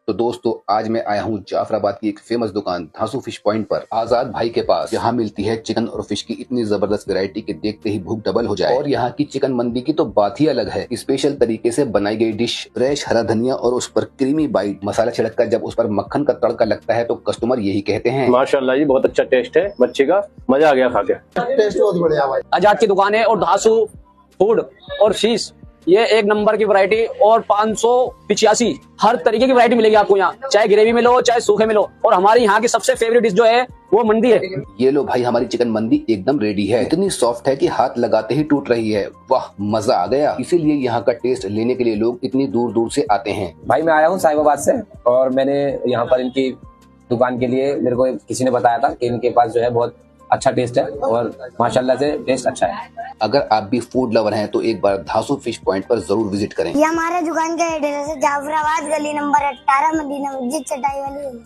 तो दोस्तों आज मैं आया हूँ जाफराबाद की एक फेमस दुकान धांसू फिश पॉइंट पर आजाद भाई के पास। यहाँ मिलती है चिकन और फिश की इतनी जबरदस्त वैरायटी के देखते ही भूख डबल हो जाए। और यहाँ की चिकन मंदी की तो बात ही अलग है। स्पेशल तरीके से बनाई गई डिश, फ्रेश हरा धनिया और उस पर क्रीमी बाइट, मसाला छिड़क कर जब उस पर मक्खन का तड़का लगता है तो कस्टमर यही कहते हैं, माशाल्लाह जी बहुत अच्छा टेस्ट है, बच्चे का मजा आ गया खा के। टेस्ट बहुत बढ़िया भाई। आजाद की दुकान है और धांसू फूड और फिश, ये एक नंबर की वैरायटी और 585 हर तरीके की वैरायटी मिलेगी आपको यहाँ, चाहे ग्रेवी में लो चाहे सूखे में लो। और हमारी यहाँ की सबसे फेवरेट डिश जो है वो मंदी है। ये लो भाई, हमारी चिकन मंदी एकदम रेडी है। इतनी सॉफ्ट है कि हाथ लगाते ही टूट रही है। वाह मजा आ गया। इसीलिए यहाँ का टेस्ट लेने के लिए लोग इतनी दूर दूर से आते हैं। भाई मैं आया हूँ साहिबाबाद से और मैंने यहाँ पर इनकी दुकान के लिए, मेरे को किसी ने बताया था कि इनके पास जो है बहुत अच्छा टेस्ट है और माशाल्लाह से टेस्ट अच्छा है। अगर आप भी फूड लवर हैं तो एक बार धांसू फिश पॉइंट पर जरूर विजिट करें। ये हमारे दुकान का एड्रेस है जाफराबाद, गली नंबर 18, मदीना मस्जिद, चटाई वाली।